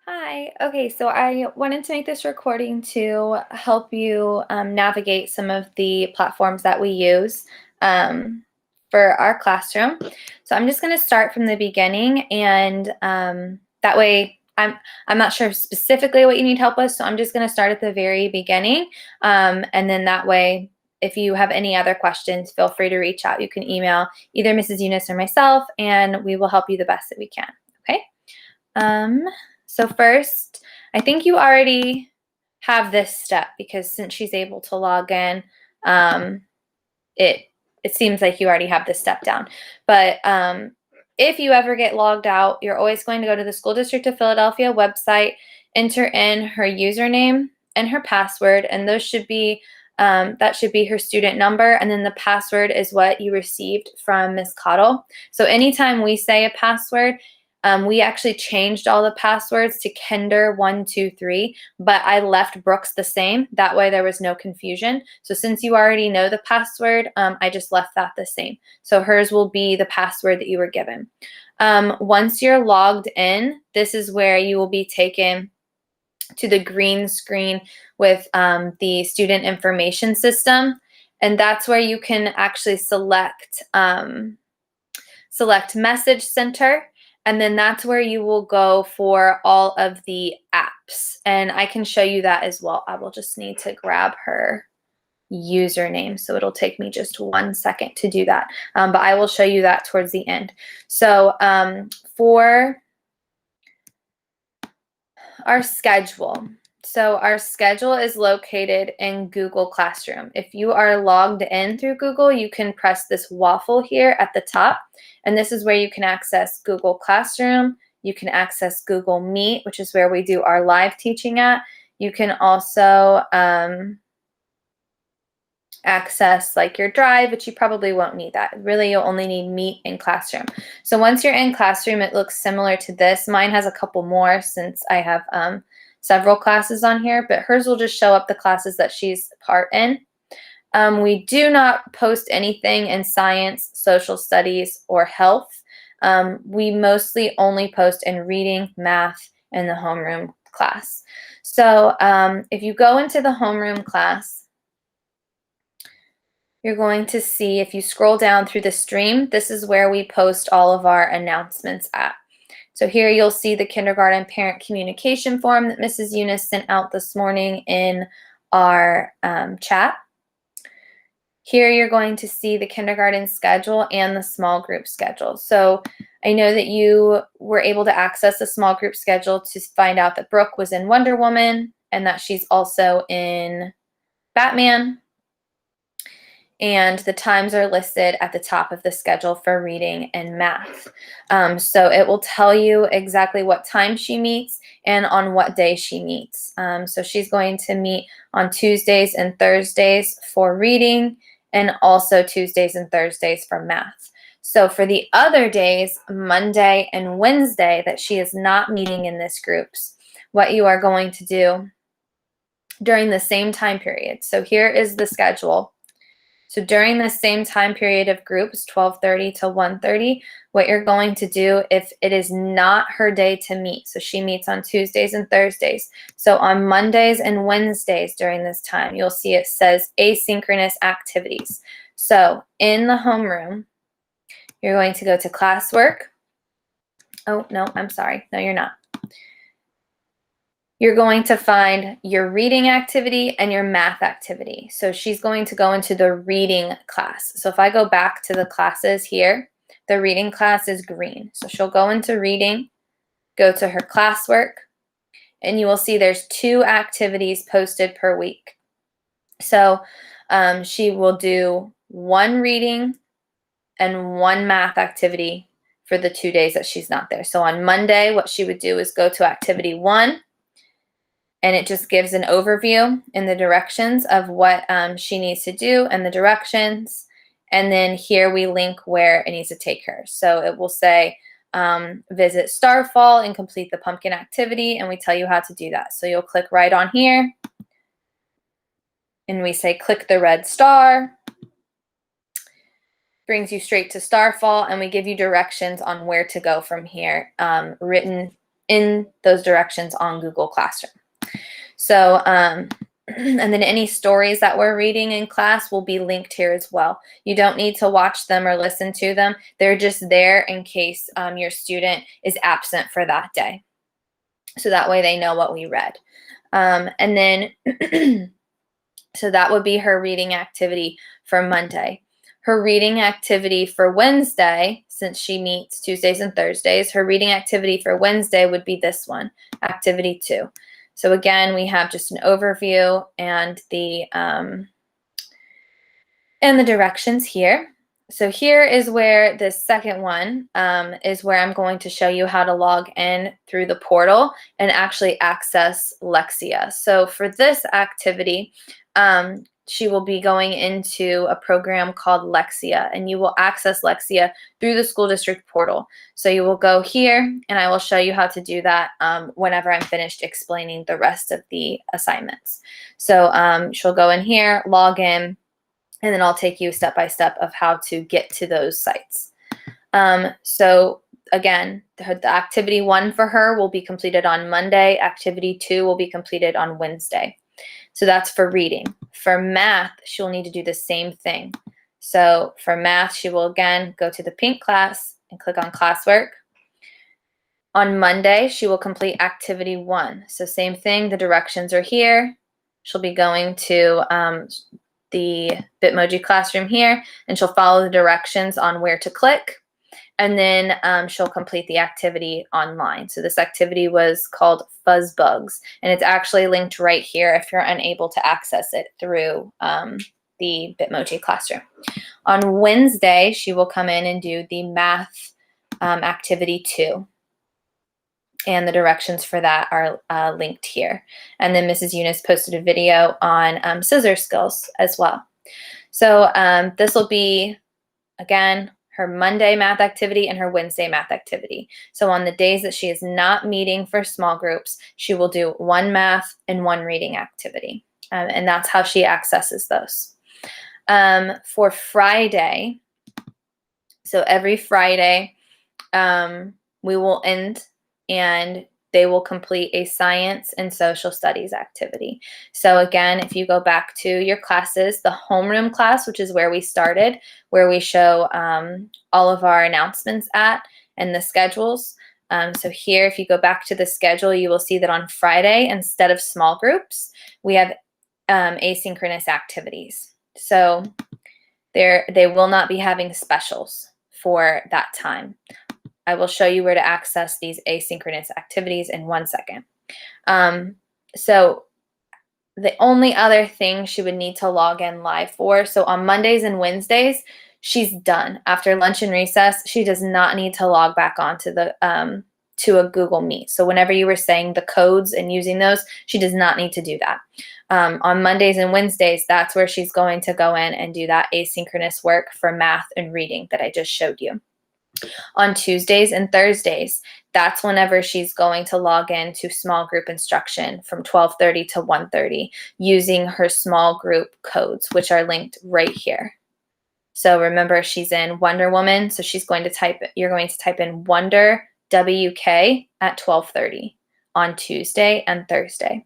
Hi. Okay, so I wanted to make this recording to help you navigate some of the platforms that we use for our classroom. So I'm just going to start from the beginning, and that way I'm not sure specifically what you need help with. So I'm just going to start at the very beginning, and then that way, if you have any other questions, feel free to reach out. You can email either Mrs. Eunice or myself, and we will help you the best that we can. Okay. Um, so first, I think you already have this step because since she's able to log in, um, it it seems like you already have this step down. But if you ever get logged out, you're always going to go to the School District of Philadelphia website, enter in her username and her password, and those should be that should be her student number, and then the password is what you received from Ms. Cottle. So anytime we say a password, we actually changed all the passwords to Kinder123, but I left Brooks the same. That way there was no confusion. So since you already know the password, I just left that the same. So hers will be the password that you were given. Once you're logged in, this is where you will be taken to the green screen with the student information system. And that's where you can actually select Message Center, and then that's where you will go for all of the apps. And I can show you that as well. I will just need to grab her username, so it'll take me just 1 second to do that. But I will show you that towards the end. So for our schedule. So our schedule is located in Google Classroom. If you are logged in through Google, you can press this waffle here at the top, and this is where you can access Google Classroom. You can access Google Meet, which is where we do our live teaching at. You can also access like your Drive, but you probably won't need that. Really, you'll only need Meet and Classroom. So once you're in Classroom, it looks similar to this. Mine has a couple more since I have several classes on here, but hers will just show up the classes that she's part in. We do not post anything in science, social studies, or health. We mostly only post in reading, math, and the homeroom class. So if you go into the homeroom class, you're going to see, if you scroll down through the stream, this is where we post all of our announcements at. So here you'll see the kindergarten parent communication form that Mrs. Eunice sent out this morning in our chat. Here you're going to see the kindergarten schedule and the small group schedule. So I know that you were able to access the small group schedule to find out that Brooke was in Wonder Woman and that she's also in Batman. And the times are listed at the top of the schedule for reading and math. So it will tell you exactly what time she meets and on what day she meets. So she's going to meet on Tuesdays and Thursdays for reading, and also Tuesdays and Thursdays for math. So for the other days, Monday and Wednesday, that she is not meeting in this groups, what you are going to do during the same time period. So here is the schedule. So during the same time period of groups, 12:30 to 1:30, what you're going to do if it is not her day to meet, so she meets on Tuesdays and Thursdays. So on Mondays and Wednesdays during this time, you'll see it says asynchronous activities. So in the homeroom, you're going to go to classwork. Oh, no, I'm sorry. No, you're not. You're going to find your reading activity and your math activity. So she's going to go into the reading class. So if I go back to the classes here, the reading class is green. So she'll go into reading, go to her classwork, and you will see there's 2 activities posted per week. So she will do 1 reading and 1 math activity for the 2 days that she's not there. So on Monday, what she would do is go to activity 1, and it just gives an overview in the directions of what she needs to do and the directions. And then here we link where it needs to take her. So it will say, visit Starfall and complete the pumpkin activity, and we tell you how to do that. So you'll click right on here, and we say click the red star. Brings you straight to Starfall, and we give you directions on where to go from here, written in those directions on Google Classroom. So, and then any stories that we're reading in class will be linked here as well. You don't need to watch them or listen to them. They're just there in case your student is absent for that day. So that way they know what we read. And then, so that would be her reading activity for Monday. Her reading activity for Wednesday, since she meets Tuesdays and Thursdays, her reading activity for Wednesday would be this one, activity 2. So again, we have just an overview and the directions here. So here is where the second one is where I'm going to show you how to log in through the portal and actually access Lexia. So for this activity, she will be going into a program called Lexia, and you will access Lexia through the school district portal. So you will go here, and I will show you how to do that whenever I'm finished explaining the rest of the assignments. So she'll go in here, log in, and then I'll take you step by step of how to get to those sites. So again, the activity 1 for her will be completed on Monday. Activity 2 will be completed on Wednesday. So that's for reading. For math, she'll need to do the same thing. So for math, she will again go to the pink class and click on classwork. On Monday, she will complete activity 1. So same thing, the directions are here. She'll be going to the Bitmoji classroom here, and she'll follow the directions on where to click. And then she'll complete the activity online. So this activity was called Fuzz Bugs, and it's actually linked right here if you're unable to access it through the Bitmoji classroom. On Wednesday, she will come in and do the math activity 2. And the directions for that are linked here. And then Mrs. Eunice posted a video on scissor skills as well. So this will be, again, her Monday math activity and her Wednesday math activity. So on the days that she is not meeting for small groups, she will do 1 math and 1 reading activity. And that's how she accesses those. For Friday, so every Friday, we will end and they will complete a science and social studies activity. So again, if you go back to your classes, the homeroom class, which is where we started, where we show all of our announcements at and the schedules. So here, if you go back to the schedule, you will see that on Friday, instead of small groups, we have asynchronous activities. So they will not be having specials for that time. I will show you where to access these asynchronous activities in 1 second. So the only other thing she would need to log in live for, so on Mondays and Wednesdays, she's done. After lunch and recess, she does not need to log back onto the to a Google Meet. So whenever you were saying the codes and using those, she does not need to do that. On Mondays and Wednesdays, that's where she's going to go in and do that asynchronous work for math and reading that I just showed you. On Tuesdays and Thursdays, that's whenever she's going to log in to small group instruction from 12:30 to 1:30 using her small group codes, which are linked right here. So remember, she's in Wonder Woman, so you're going to type in Wonder WK at 12:30 on Tuesday and Thursday.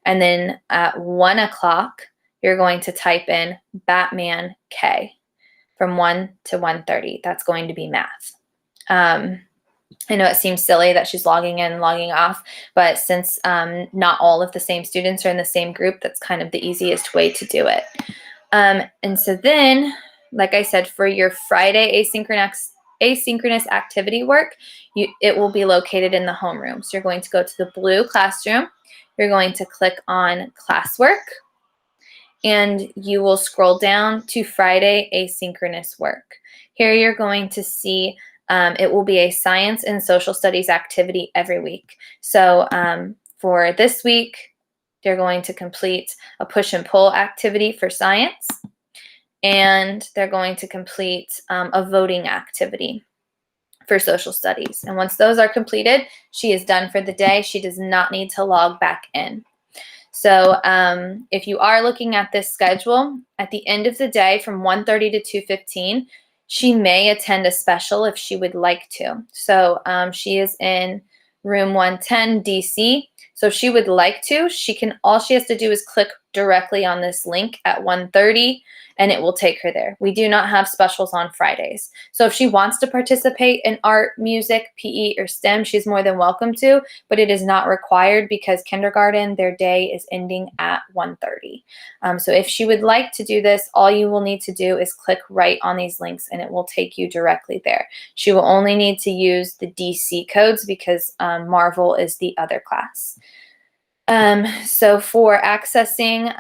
And then at 1 o'clock, you're going to type in Batman K. From 1 to 1:30. That's going to be math. I know it seems silly that she's logging in and logging off, but since not all of the same students are in the same group, that's kind of the easiest way to do it. And so then, like I said, for your Friday asynchronous activity work, it will be located in the homeroom. So you're going to go to the blue classroom. You're going to click on classwork, and you will scroll down to Friday asynchronous work. Here you're going to see it will be a science and social studies activity every week. So for this week, they're going to complete a push and pull activity for science, and they're going to complete a voting activity for social studies. And once those are completed, she is done for the day. She does not need to log back in. So if you are looking at this schedule, at the end of the day from 1:30 to 2:15, she may attend a special if she would like to. So she is in room 110 DC. So if she would like to, all she has to do is click directly on this link at 1:30 and it will take her there. We do not have specials on Fridays. So if she wants to participate in art, music, PE, or STEM, she's more than welcome to, but it is not required because kindergarten, their day is ending at 1:30. So if she would like to do this, all you will need to do is click right on these links and it will take you directly there. She will only need to use the DC codes because Marvel is the other class. So for accessing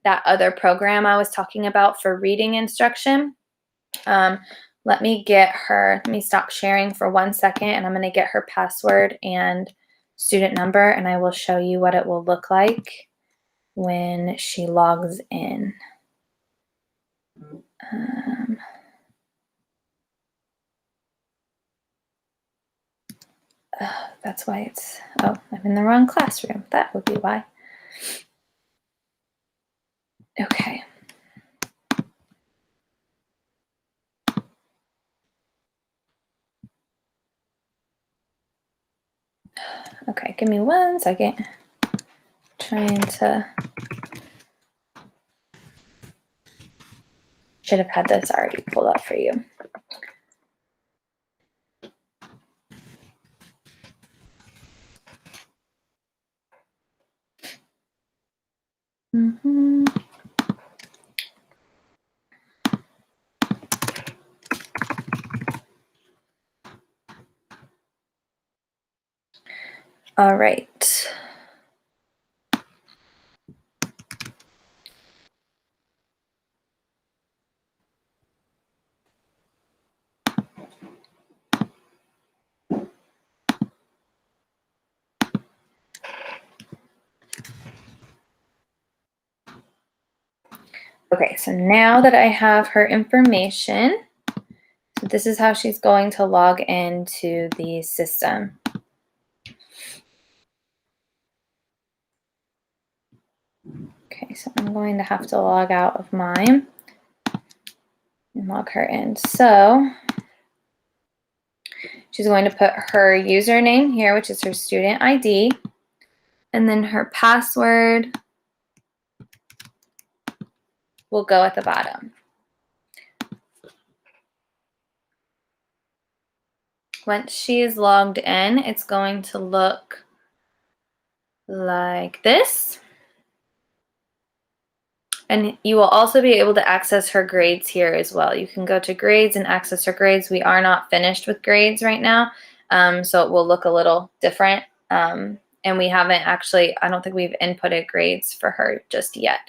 that other program I was talking about for reading instruction, let me stop sharing for 1 second and I'm going to get her password and student number and I will show you what it will look like when she logs in. That's why I'm in the wrong classroom. That would be why. Okay. Okay, give me 1 second. Should have had this already pulled up for you. All right. Okay, so now that I have her information, this is how she's going to log into the system. Okay, so I'm going to have to log out of mine and log her in. So she's going to put her username here, which is her student ID, and then her password will go at the bottom. Once she is logged in, it's going to look like this. And you will also be able to access her grades here as well. You can go to grades and access her grades. We are not finished with grades right now, so it will look a little different. And we haven't actually, I don't think we've inputted grades for her just yet.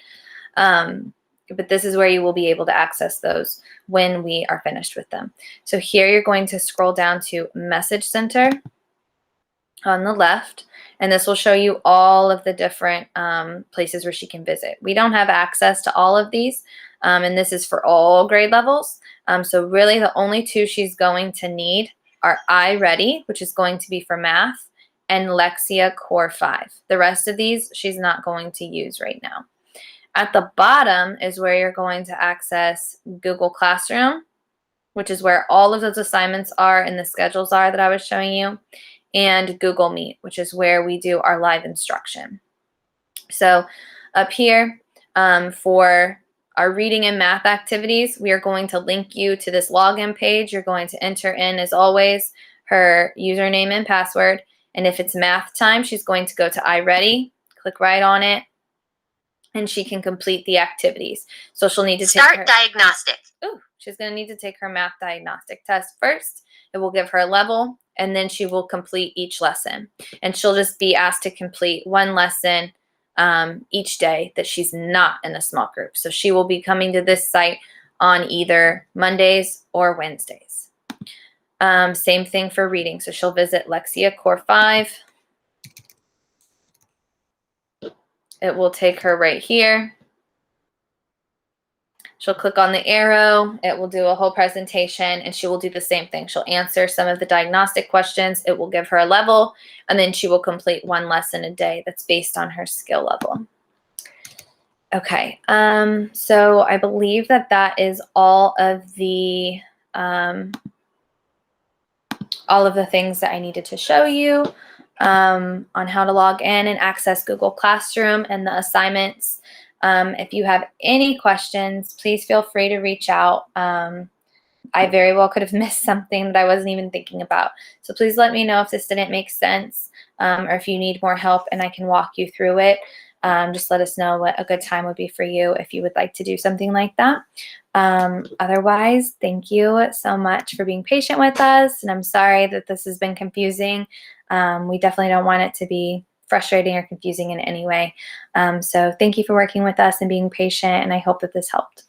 But this is where you will be able to access those when we are finished with them. So here you're going to scroll down to Message Center on the left, and this will show you all of the different places where she can visit. We don't have access to all of these, and this is for all grade levels. So really the only two she's going to need are iReady, which is going to be for math, and Lexia Core 5. The rest of these she's not going to use right now. At the bottom is where you're going to access Google Classroom, which is where all of those assignments are and the schedules are that I was showing you, and Google Meet, which is where we do our live instruction. So up here for our reading and math activities, we are going to link you to this login page. You're going to enter in, as always, her username and password. And if it's math time, she's going to go to iReady, click right on it, and she can complete the activities. So she'll need to start diagnostic. She's going to need to take her math diagnostic test first. It will give her a level, and then she will complete each lesson. And she'll just be asked to complete one lesson each day that she's not in a small group. So she will be coming to this site on either Mondays or Wednesdays. Same thing for reading. So she'll visit Lexia Core 5. It will take her right here. She'll click on the arrow. It will do a whole presentation, and she will do the same thing. She'll answer some of the diagnostic questions. It will give her a level, and then she will complete one lesson a day that's based on her skill level. Okay, so I believe that is all of the things that I needed to show you. on how to log in and access Google Classroom and the assignments. If you have any questions, please feel free to reach out. I very well could have missed something that I wasn't even thinking about. So please let me know if this didn't make sense, or if you need more help and I can walk you through it. Just let us know what a good time would be for you if you would like to do something like that. Otherwise, thank you so much for being patient with us. And I'm sorry that this has been confusing. We definitely don't want it to be frustrating or confusing in any way. So thank you for working with us and being patient, and I hope that this helped.